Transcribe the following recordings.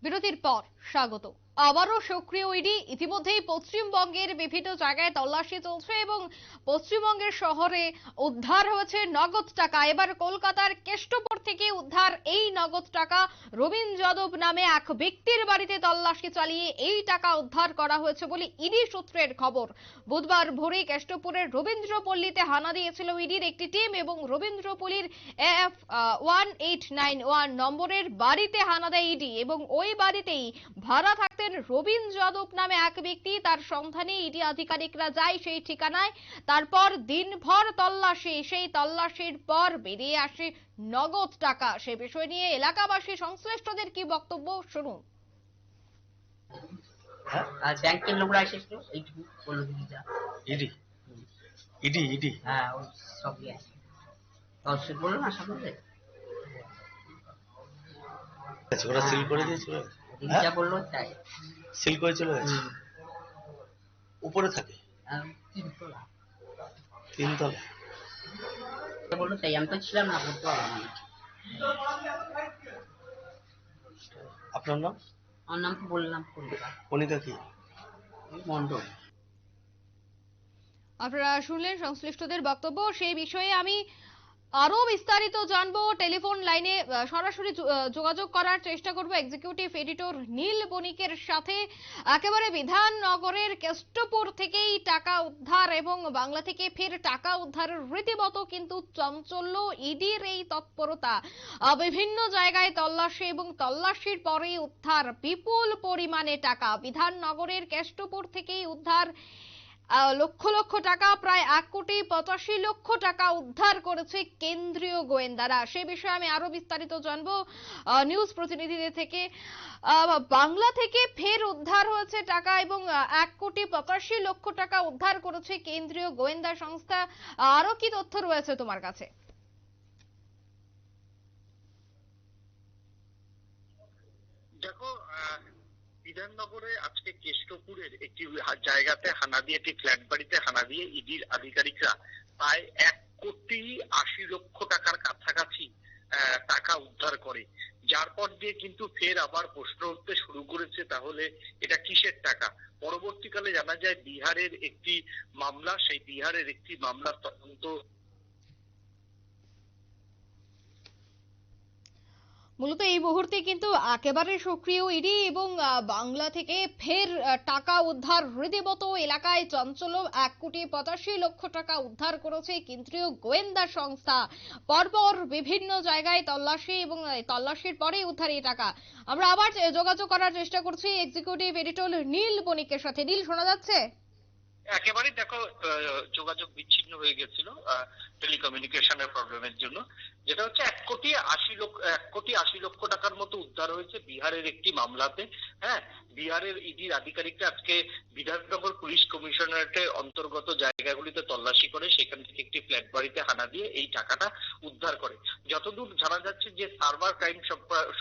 বিরতির পর স্বাগত। আবারও সক্রিয় ইডি। ইতিমধ্যেই পশ্চিমবঙ্গের বিভিন্ন জায়গায় তল্লাশি চলছে এবং পশ্চিমবঙ্গের শহরে উদ্ধার হয়েছে নগদ টাকা। এবার কলকাতার কেষ্টপুর থেকে উদ্ধার এই নগদ টাকা। রবীন যাদব নামে এক ব্যক্তির বাড়িতে তল্লাশি চালিয়ে এই টাকা উদ্ধার করা হয়েছে বলে ইডি সূত্রের খবর। বুধবার ভোরে কেষ্টপুরের রবীন্দ্রপল্লীতে হানা দিয়েছিল ইডির একটি টিম এবং রবীন্দ্রপল্লীর AF 1891 নম্বরের বাড়িতে হানা দেয় ইডি এবং ওই বাড়িতেই ভাড়া থাকতেন রবীন যাদব নামে এক ব্যক্তি। তার সন্ধানে ইডি আধিকারিকরা যায় সেই ঠিকানায়। তারপর দিনভর তল্লাশি, সেই তল্লাশির পর বেরিয়ে আসে নগদ টাকা। সে বিষয় নিয়ে এলাকাবাসী সংশ্লিষ্টদের কি বক্তব্য শুনুন। আর ব্যাংকের লোকরা এসেছিল এইটুকু বললো দিদিটা। ইডি ইডি ইডি হ্যাঁ ওই সবই আছে সে বললো না সবাই আচ্ছা, ওরা সিল করে দিয়েছিল। দিদিটা বললো তাই সিল করে চলে গেছে। উপরে থাকে তিনতলা তিনতলা। বললো তাই আমি তো ছিলাম না, বলতে পারলাম না। আপনার নাম? আমার নাম তো বললাম কণিকা। কণিকা কি? মন্ডল। আপনারা শুনলেন সংশ্লিষ্টদের বক্তব্য। সেই বিষয়ে আমি আরো বিস্তারিত জানবো। টেলিফোন লাইনে সরাসরি যোগাযোগ করার চেষ্টা করব এক্সিকিউটিভ এডিটর নীল বণিকের সাথে। একেবারে বিধাননগরের কেষ্টপুর থেকেই টাকা উদ্ধার এবং বাংলা থেকে ফের টাকা উদ্ধারের রীতিমতো কিন্তু চাঞ্চল্য। ইডির এই তৎপরতা, বিভিন্ন জায়গায় তল্লাশি এবং তল্লাশির পরেই উদ্ধার বিপুল পরিমাণে টাকা। বিধাননগরের কেষ্টপুর থেকেই উদ্ধার লক্ষ লক্ষ টাকা, প্রায় 1,85,00,000 টাকা উদ্ধার করেছে কেন্দ্রীয় গোয়েন্দারা। সে বিষয়ে আমি আরো বিস্তারিত জানবো নিউজ প্রতিনিধিদের থেকে। বাংলা থেকে ফের উদ্ধার হয়েছে টাকা এবং 1,85,00,000 টাকা উদ্ধার করেছে কেন্দ্রীয় গোয়েন্দা সংস্থা। আরো কি তথ্য রয়েছে তোমার কাছে? দেখো, বিধাননগরে আজকে কেষ্টপুরের একটি জায়গাতে হানা দিয়ে, একটি ফ্ল্যাট বাড়িতে হানা দিয়ে ইডির আধিকারিকরা প্রায় 1,80,00,000 টাকার কাছাকাছি টাকা উদ্ধার করে। যার পর দিয়ে কিন্তু ফের আবার প্রশ্ন উঠতে শুরু করেছে, তাহলে এটা কিসের টাকা। পরবর্তীকালে জানা যায় বিহারের একটি মামলা, সেই বিহারের একটি মামলার তদন্ত। মূলত এই মুহূর্তে কিন্তু একেবারে সক্রিয় ইডি এবং বাংলা থেকে ফের টাকা উদ্ধার রীতিমতো এলাকায় চাঞ্চল্য। 1,85,00,000 টাকা উদ্ধার করেছে কেন্দ্রীয় গোয়েন্দা সংস্থা। পরপর বিভিন্ন জায়গায় তল্লাশি এবং তল্লাশির পরেই উদ্ধার এই টাকা। আমরা আবার যোগাযোগ করার চেষ্টা করছি এক্সিকিউটিভ এডিটর নীল বণিকের সাথে। নীল, শোনা যাচ্ছে? একেবারেই দেখো, যোগাযোগ বিচ্ছিন্ন হয়ে গেছিল টেলিকমিউনিকেশনের প্রবলেমের জন্য। যেটা হচ্ছে 1,80,00,000 টাকার মতো উদ্ধার হয়েছে বিহারের একটি মামলাতে। হ্যাঁ, বিহারের ইডির আধিকারিকরা আজকে বিধাননগর পুলিশ কমিশনারেটের অন্তর্গত জায়গাগুলিতে তল্লাশি করে সেখান থেকে একটি ফ্ল্যাট বাড়িতে হানা দিয়ে এই টাকাটা উদ্ধার করে। যতদূর জানা যাচ্ছে যে সার্ভার ক্রাইম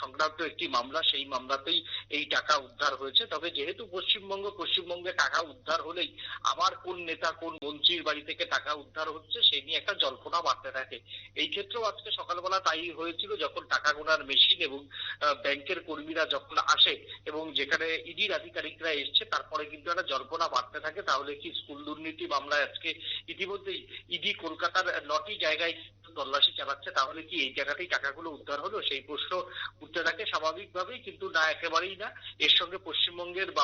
সংক্রান্ত একটি মামলা, সেই মামলাতেই এই টাকা উদ্ধার হয়েছে। তবে যেহেতু পশ্চিমবঙ্গে টাকা উদ্ধার হলেই আবার কোন নেতা কোন মন্ত্রীর বাড়ি থেকে টাকা উদ্ধার হচ্ছে সেই নিয়ে একটা জল্পনা বাড়তে থাকে। এই ক্ষেত্রেও আজকে সকালবেলা তাই হয়েছিল, যখন টাকা গোনার মেশিন এবং ব্যাংকের কর্মীরা যখন আসে এবং যেখানে ইডির আধিকারিকরা এসছে, তারপরে কিন্তু একটা জল্পনা বাড়তে থাকে, তাহলে কি স্কুল দুর্নীতি মামলায় আজকে ইতিমধ্যেই ইডি কলকাতার 9টি জায়গায় তল্লাশি চালাচ্ছে, তাহলে কি এই জায়গাতেই টাকাগুলো উদ্ধার হলো, সেই প্রশ্ন উঠতে থাকে স্বাভাবিকভাবেই। কিন্তু না, একেবারেই না। এর সঙ্গে পশ্চিমবঙ্গের বা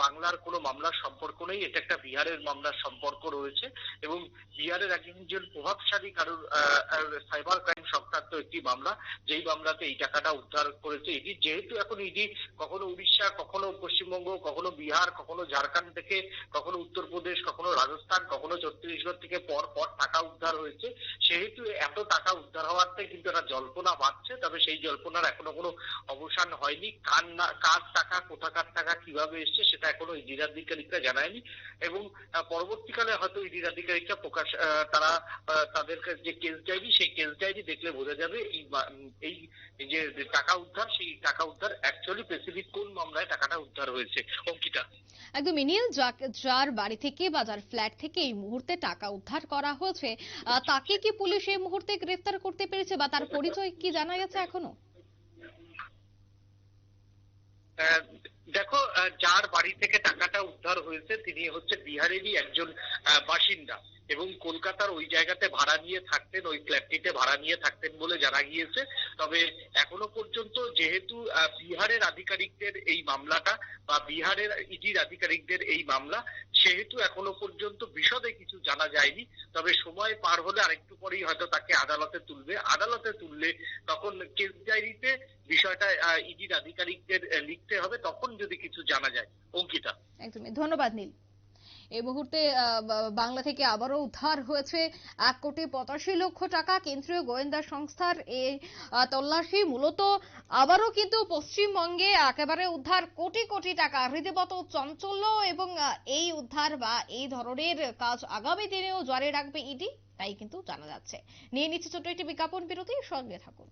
বাংলার কোনো মামলার সম্পর্ক নেই। এটা একটা বিহারের মামলার সম্পর্ক রয়েছে এবং বিহারের একজন প্রভাবশালী কারোর সাইবার ক্রাইম সংক্রান্ত একটি মামলা, যেই মামলাতে এই টাকাটা উদ্ধার করেছে ইডি। যেহেতু এখন ইডি কখনো উড়িষ্যা, কখনো পশ্চিমবঙ্গ, কখনো বিহার, কখনো ঝাড়খণ্ড থেকে, কখনো উত্তরপ্রদেশ, কখনো রাজস্থান, কখনো ছত্তিশগড় থেকে পর পর টাকা উদ্ধার হয়েছে, সেহেতু এত টাকা উদ্ধার হওয়াতে কিন্তু একটা জল্পনা বাড়ছে। তবে সেই জল্পনার এখনো কোনো অবসান হয়নি। কার টাকা, কোথাকার টাকা, কিভাবে এসছে সেটা এখনো ইডির আধিকারিকরা জানায়নি এবং পরবর্তীকালে হয়তো ইডির আধিকারিকরা তাদের যে কেস ডায়েরি, সেই কেস ডায়েরি দেখলে বোঝা যাবে এই যে টাকা উদ্ধার, সেই টাকা উদ্ধার অ্যাকচুয়ালি স্পেসিফিক কোন মামলায় টাকাটা উদ্ধার হয়েছে। অঙ্কিতা, একদমই নীল, যার বাড়ি থেকে বা যার ফ্ল্যাট থেকে এই মুহূর্তে টাকা উদ্ধার করা হয়েছে, তাকে কি পুলিশ এই মুহূর্তে গ্রেফতার করতে পেরেছে বা তার পরিচয় কি জানা গেছে এখনো? আহ, দেখো, যার বাড়ি থেকে টাকাটা উদ্ধার হয়েছে তিনি হচ্ছে বিহারেরই একজন বাসিন্দা এবং কলকাতার ওই জায়গাতে ভাড়া নিয়ে থাকতেন, ওই ফ্ল্যাটটিতে ভাড়া নিয়ে থাকতেন বলে জানা গিয়েছে। তবে এখনো পর্যন্ত যেহেতু বিহারের আধিকারিকদের এই মামলাটা বা বিহারের ইডির আধিকারিকদের এই মামলা, সেহেতু এখনো পর্যন্ত বিশদে কিছু জানা যায়নি। তবে সময় পার হলে আরেকটু পরেই হয়তো তাকে আদালতে তুলবে। আদালতে তুললে তখন কেস ডায়েরিতে বিষয়টা ইডির আধিকারিকদের লিখতে হবে, তখন যদি কিছু জানা যায়। অঙ্কিতা। একদমই ধন্যবাদ নীল। এই মুহূর্তে বাংলা থেকে আবারও উদ্ধার হয়েছে 1,85,00,000 টাকা। কেন্দ্রীয় গোয়েন্দা সংস্থার এই তল্লাশি মূলত আবারও কিন্তু পশ্চিমবঙ্গে একেবারে উদ্ধার কোটি কোটি টাকা, রীতিমতো চাঞ্চল্য। এবং এই উদ্ধার বা এই ধরনের কাজ আগামী দিনেও জারি রাখবে ইডি, তাই কিন্তু জানা যাচ্ছে। নিয়ে নিচ্ছে ছোট্ট একটি বিজ্ঞাপন বিরতি, সঙ্গে থাকুন।